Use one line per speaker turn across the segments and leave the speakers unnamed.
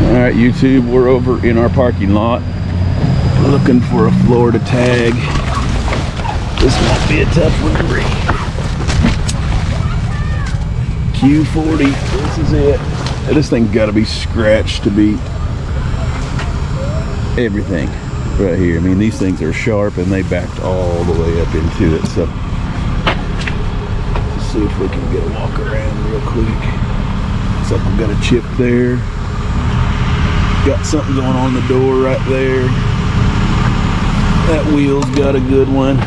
Alright, YouTube, we're over in our parking lot looking for a floor to tag. This might be a tough one to read. Q40, this is it. This thing's got to be scratched to beat everything right here. I mean, these things are sharp and they backed all the way up into it. So let's see if we can get a walk around real quick. Looks like we've got a chip there. Got something going on the door right there. That wheel's got a good one.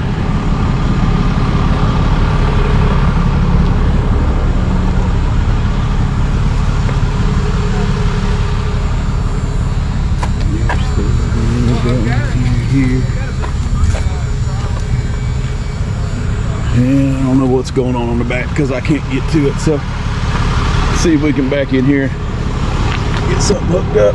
Here. And I don't know what's going on the back because I can't get to it. So let's see if we can back in here, get something hooked up.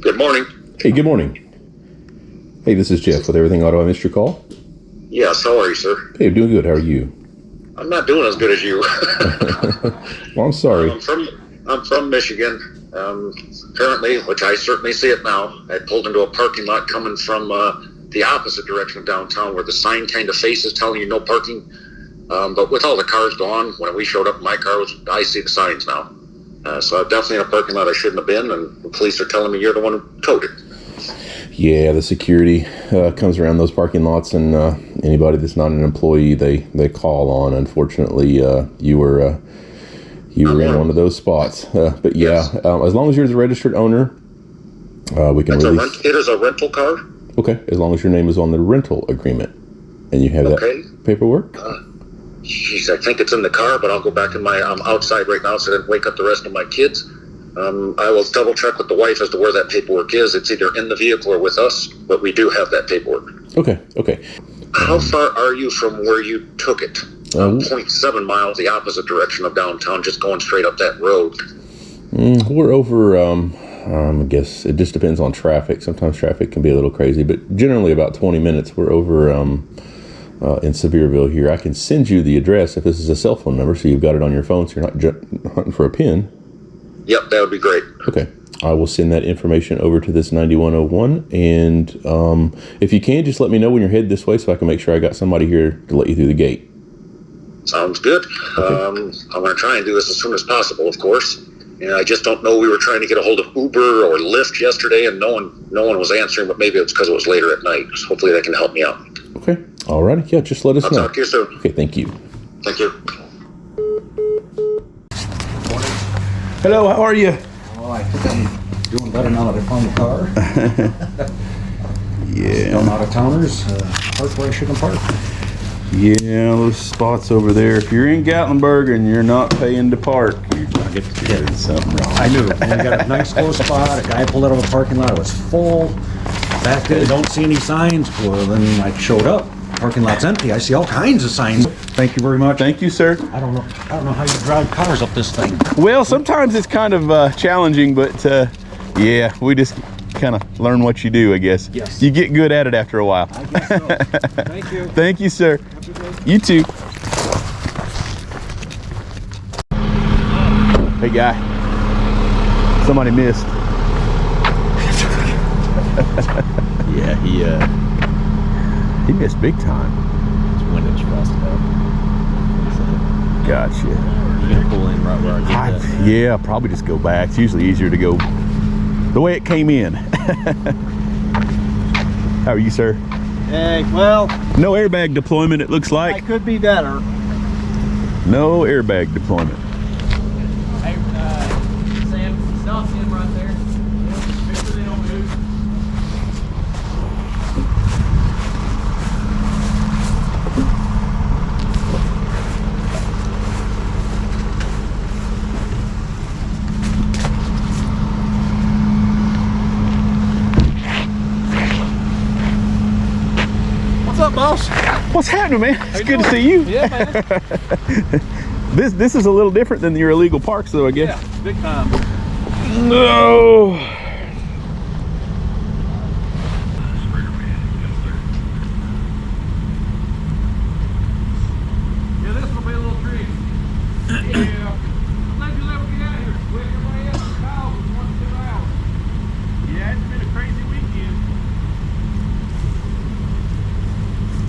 Good morning.
Hey, good morning. Hey, this is Jeff with Everything Auto. I missed your call.
Yes, how are you, sir?
Hey, doing good. How are you?
I'm not doing as good as you.
Well, I'm sorry.
I'm from Michigan. Apparently, which I certainly see it now, I pulled into a parking lot coming from the opposite direction of downtown where the sign kind of faces telling you no parking. But with all the cars gone, when we showed up in my car, I see the signs now. So I'm definitely in a parking lot I shouldn't have been, and the police are telling me you're the one who towed it.
Yeah, the security comes around those parking lots, and anybody that's not an employee, they call on. Unfortunately, you were in one of those spots. But yeah,
Yes.
as long as you're the registered owner, We can release.
It is a rental car?
Okay, as long as your name is on the rental agreement and you have that paperwork.
Jeez, I think it's in the car, but I'll go back I'm outside right now, so I didn't wake up the rest of my kids. I will double check with the wife as to where that paperwork is. It's either in the vehicle or with us, but we do have that paperwork.
Okay.
How far are you from where you took it? 0.7 miles the opposite direction of downtown, just going straight up that road.
We're over, I guess it just depends on traffic. Sometimes traffic can be a little crazy, but generally about 20 minutes. We're over in Sevierville here. I can send you the address if this is a cell phone number, so you've got it on your phone, so you're not hunting for a pin.
Yep, that would be great.
Okay. I will send that information over to this 9101, and if you can, just let me know when you're headed this way so I can make sure I got somebody here to let you through the gate.
Sounds good. Okay. I'm going to try and do this as soon as possible, of course. And I just don't know. We were trying to get a hold of Uber or Lyft yesterday, and no one was answering, but maybe it's because it was later at night. So hopefully they can help me out.
Okay. All right. Yeah, just let us know.
I'll talk to you soon.
Okay, thank you.
Thank you.
Hello, how are you?
All right. Doing better now that I found the car.
Yeah.
Still out of towners. Park where I shouldn't park.
Yeah, those spots over there. If you're in Gatlinburg and you're not paying to park, you're doing something wrong.
I knew. When we got a nice close spot, a guy pulled out of a parking lot. It was full. Back there, don't see any signs. Well, then I showed up. Parking lot's empty. I see all kinds of signs. Thank you very much.
Thank you, sir.
I don't know how you drive cars up this thing.
Well, sometimes it's kind of challenging, but yeah, we just kind of learn what you do, I guess.
Yes.
You get good at it after a while.
I guess so. Thank you.
Thank you, sir.
Have a good day.
You too. Hey, guy. Somebody missed. Yeah, he missed big time.
His window's frosted up.
Gotcha.
You're gonna pull in right where I get that?
Yeah, I'll probably just go back. It's usually easier to go the way it came in. How are you, sir?
Hey, well,
No airbag deployment, it looks
I
like.
could be better.
No airbag deployment.
Hey, Sam, stop him right there. Make sure they don't move.
What's up, boss?
What's happening, man? It's good to see you.
Yeah, man.
This is a little different than your illegal parks, though, I guess.
Yeah, big time.
No.
Yeah, this will be a little tricky. Yeah. I'm glad you let me get out here. Quick, everybody else is out with 1 to 2 hours. Yeah, it's been a crazy weekend.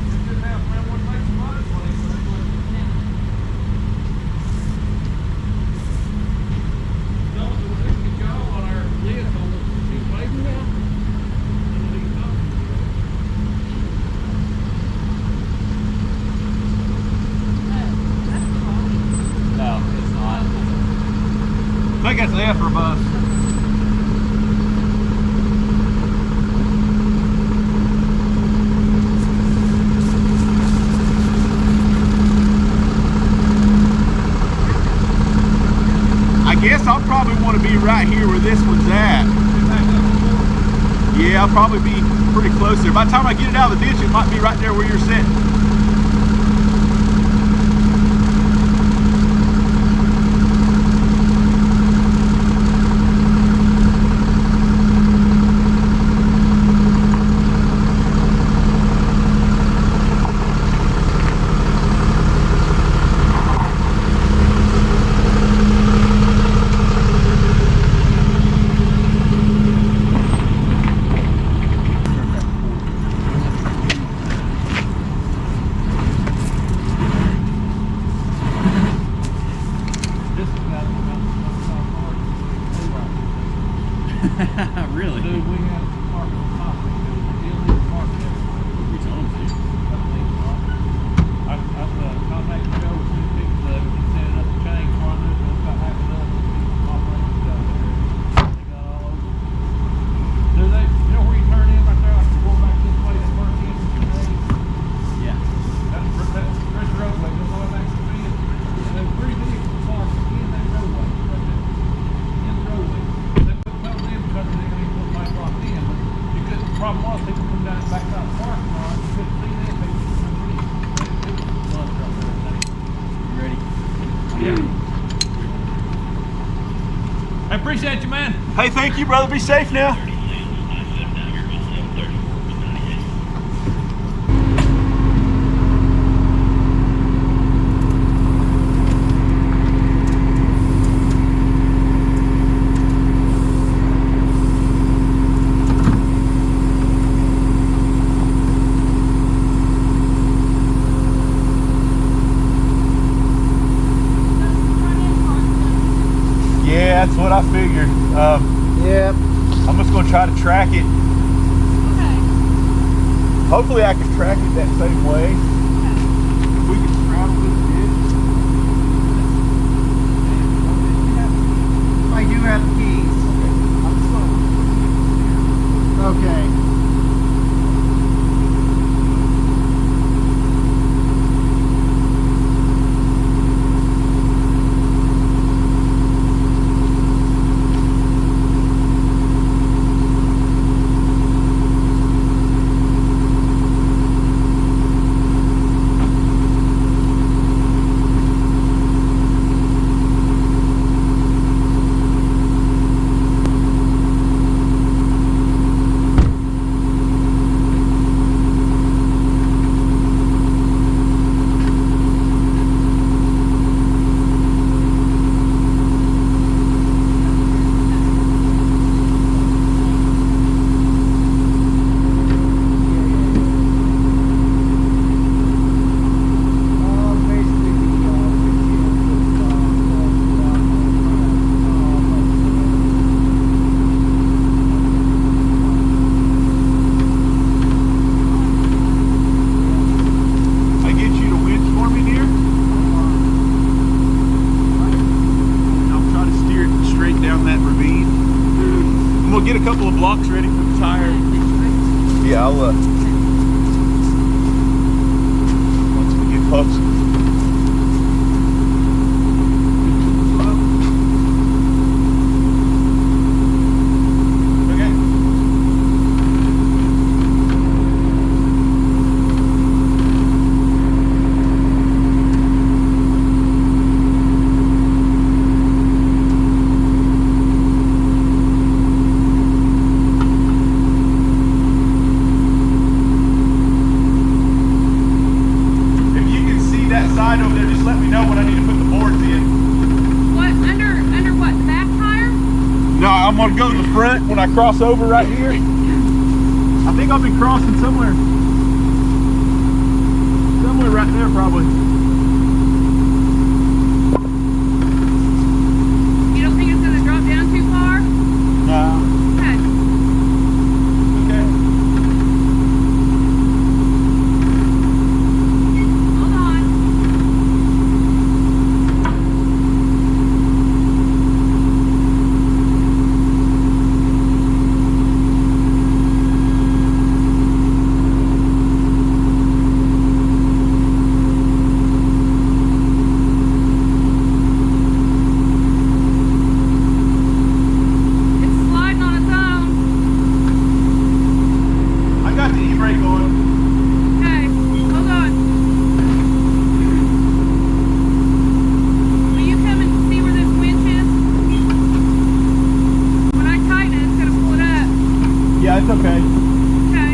This just happened, man. One makes some money, one ain't gonna do it. No, so we're gonna get y'all on our list on the two places now.
No, it's not.
I think that's the after bus. I guess I'll probably want to be right here where this one's at. Yeah, I'll probably be pretty close there. By the time I get it out of the ditch, it might be right there where you're sitting.
Really?
Dude, we have to park on top of it. Illegal parking everywhere.
We told him to.
I've contacted Joe with two people that he set it up to change one of them, about half a dozen people operating down there. They got all over. problem was people come down the backside of the parking lot, you couldn't see that, they just you ready? Yeah. I appreciate you, man.
Hey, thank you, brother. Be safe now. Yeah, that's what I figured.
Yep.
I'm just gonna try to track it.
Okay.
Hopefully I can track it that same way. If we can straddle this ditch.
I do have the keys.
I'm just gonna
Okay.
Get a couple of blocks ready for the tire. Yeah, I'll once we get close. Over there, just let me know when I need to put the boards in.
What, under what, the back tire?
No, I'm gonna go to the front when I cross over right here. I think I'll be crossing somewhere right there probably.
You don't think it's gonna drop down too far?
No.
Okay.
Okay.
Hold on. It's sliding on its own.
I got the e-brake on.
Okay, hold on. Will you come and see where this winch is? When I tighten it, it's gonna pull it up.
Yeah, it's okay.
Okay.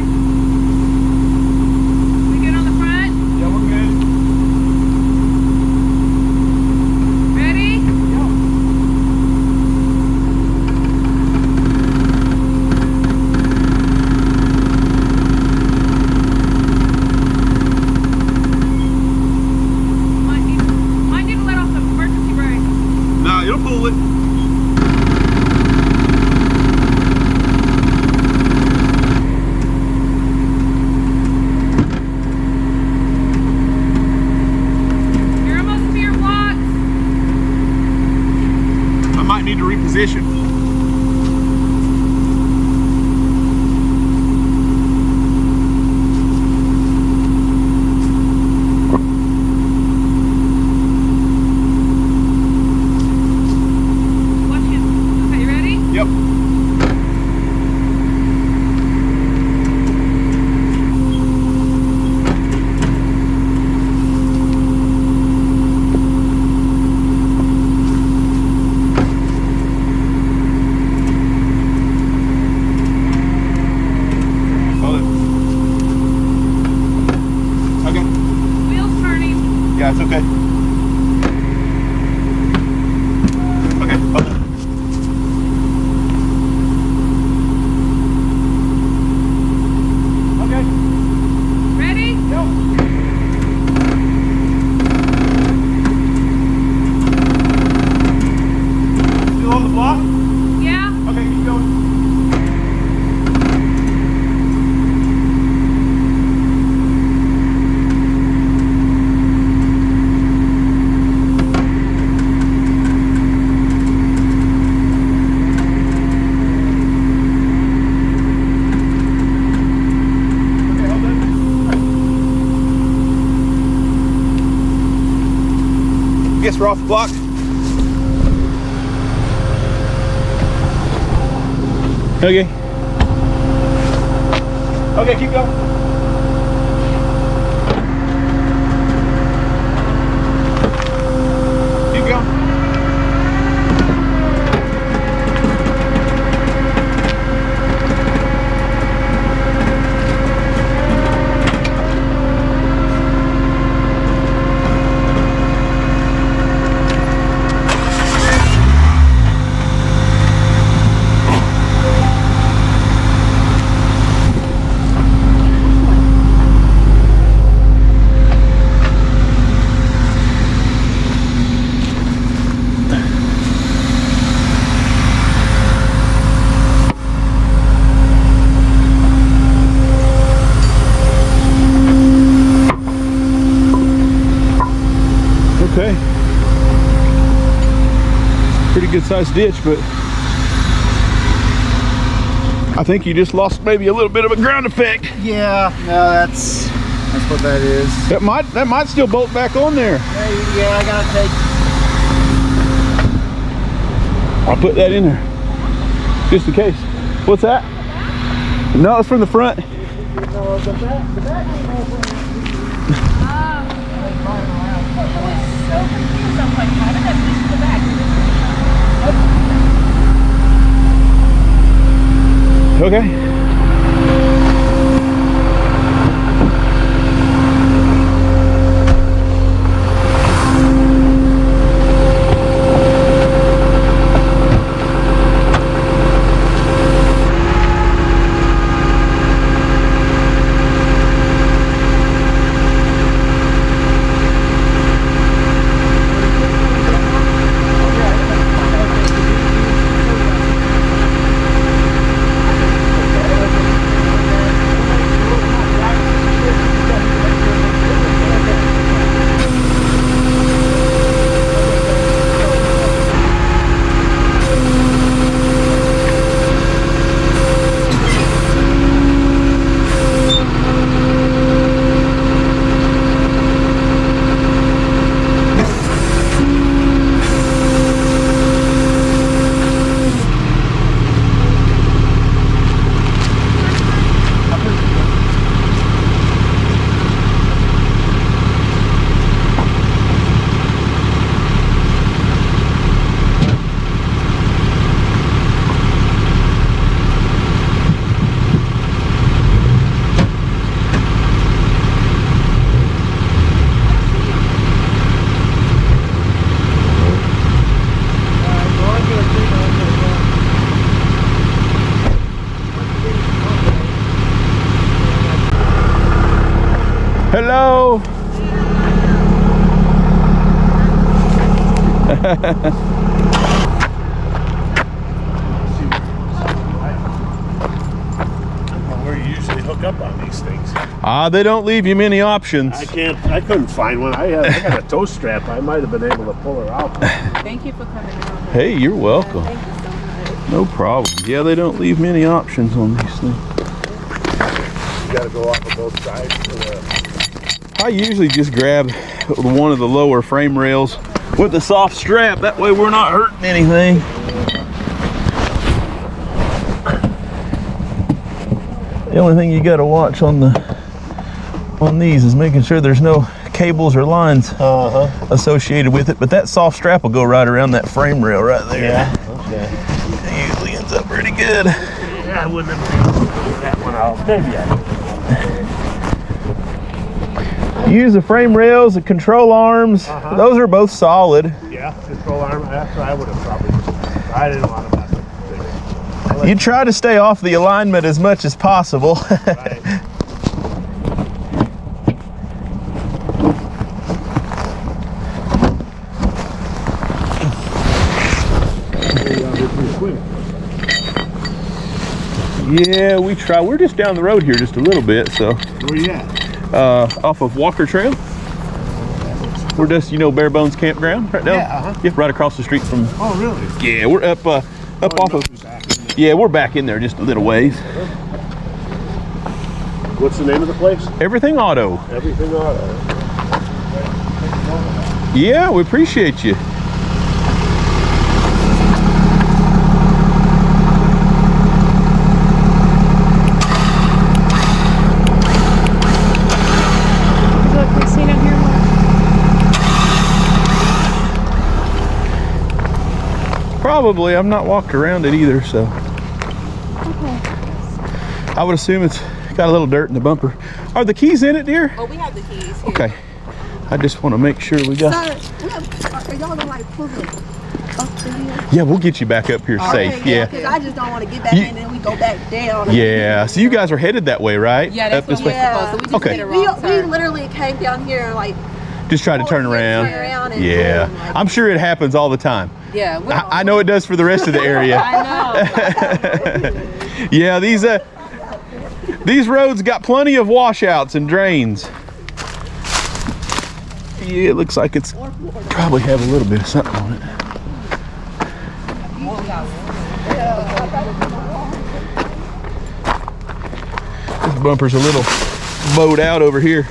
We good on the front?
Yeah, we're good.
Ready? Might need to let off the emergency brake.
No, it'll pull it. We're off the block. Okay. Okay, keep going. Keep going. Okay. Pretty good sized ditch, but I think you just lost maybe a little bit of a ground effect.
Yeah, no, that's what that is.
That might still bolt back on there.
Yeah, I gotta take.
I'll put that in there just in case. What's that? No, it's from the front.
Oh. I was so confused. I'm like, how did that reach to the back?
Okay. Hello.
Where you usually hook up on these things.
They don't leave you many options.
I couldn't find one. I got a tow strap. I might have been able to pull her out.
Thank you for coming out.
Hey, you're welcome.
Thank you so much.
No problem. Yeah, they don't leave many options on these things.
You got to go off of both sides.
I usually just grab one of the lower frame rails with the soft strap. That way we're not hurting anything. The only thing you got to watch on these is making sure there's no cables or lines associated with it. But that soft strap will go right around that frame rail right there.
Yeah. Okay.
It usually ends up pretty good.
Yeah, I wouldn't have been able to figure that one out. Maybe I would.
Use the frame rails, the control arms. Those are both solid.
Yeah, control arm. That's what I would have probably. I didn't want to mess with it.
You try to stay off the alignment as much as possible.
Right.
Yeah, we try. We're just down the road here just a little bit, so.
Where you at?
Off of Walker Trail. We're just, Bare Bones Campground right now. Yeah, right across the street from.
Oh, really?
Yeah, we're up off of. Yeah, we're back in there just a little ways.
What's the name of the place?
Everything Auto.
Everything Auto.
Yeah, we appreciate you. Probably. I'm not walked around it either, so.
Okay.
I would assume it's got a little dirt in the bumper. Are the keys in it, dear?
Oh, we have the keys here.
Okay. I just want to make sure we got.
Sir, are y'all gonna like pull it up the hill?
Yeah, we'll get you back up here safe. Yeah.
Because I just don't want to get back in and then we go back down.
Yeah. So you guys are headed that way, right?
Yeah, that's
up this
what
way.
yeah. So we just
Okay.
did a wrong turn. We literally came down here and like
Just try to turn around.
and
Yeah.
boom, like,
I'm sure it happens all the time.
yeah.
I know it does for the rest of the area.
I know.
Yeah, these roads got plenty of washouts and drains. Yeah, it looks like it's probably have a little bit of something on it. This bumper's a little bowed out over here.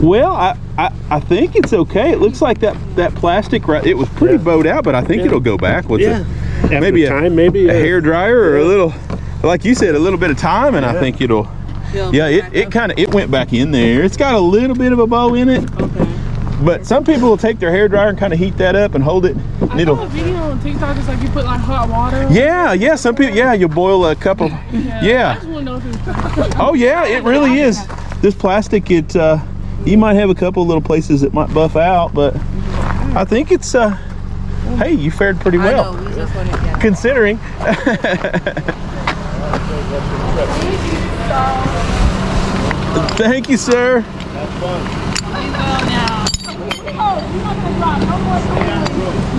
Well, I think it's okay. It looks like that plastic, right? It was pretty bowed out, but I think it'll go back with maybe a hair dryer or a little, like you said, a little bit of time, and I think it'll. Yeah, it went back in there. It's got a little bit of a bow in it. Okay. But some people will take their hair dryer and kind of heat that up and hold it. And
I saw a video on TikTok. It's like you put like hot water.
Yeah. Some people, you boil a cup of. Yeah.
I just want to know if it's
Oh yeah, it really is. This plastic, you might have a couple little places that might buff out, but I think it's. Hey, you fared pretty well.
I know, we just wanted, yeah.
Considering. Thank you, sir.
Have fun. Now. Oh, you're not gonna drive. No more.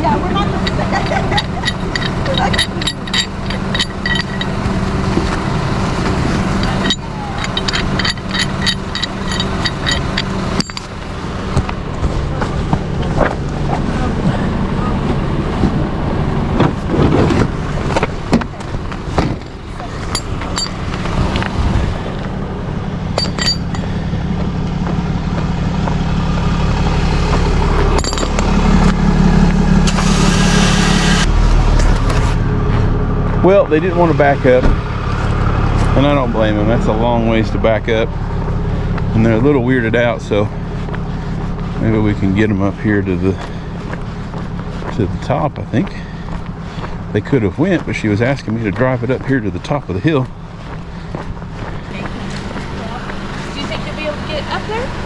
Yeah, we're not gonna.
Well, they didn't want to back up, and I don't blame them. That's a long ways to back up, and they're a little weirded out, so maybe we can get them up here to the top. I think they could have went, but she was asking me to drive it up here to the top of the hill.
Do you think you'll be able to get up there?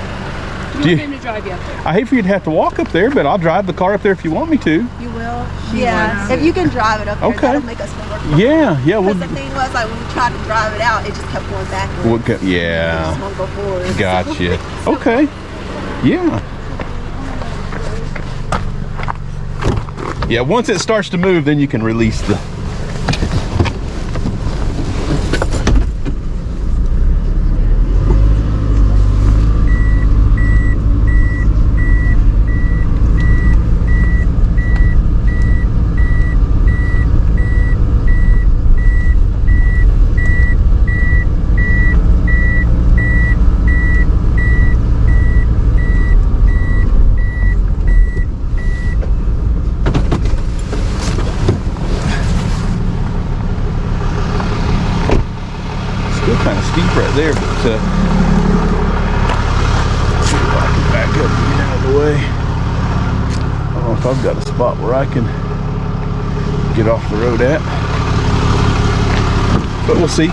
Do you,
to drive you up there?
I hate for you to have to walk up there, but I'll drive the car up there if you want me to.
You will? Yeah. If you can drive it up there,
Okay.
that'll make us more.
Yeah.
Because the thing was, like, when we tried to drive it out, it just kept going backwards.
Yeah.
Just won't go forward.
Gotcha. Okay. Yeah. Yeah, once it starts to move, then you can release the... Kind of steep right there, but see if I can back up and get out of the way. I don't know if I've got a spot where I can get off the road at, but we'll see.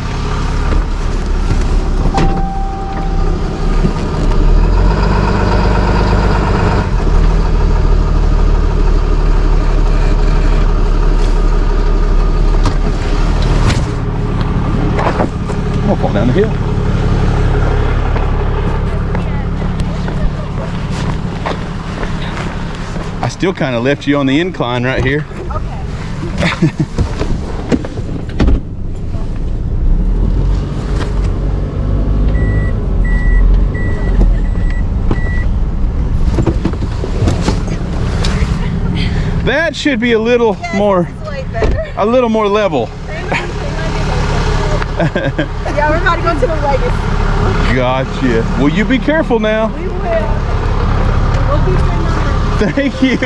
I'm gonna fall down the hill. I still kind of left you on the incline right here.
Okay.
That should be a little more, a little more level.
Yeah, we're about to go to the legacy.
Gotcha. Will you be careful now?
We will. We'll keep your number.
Thank you.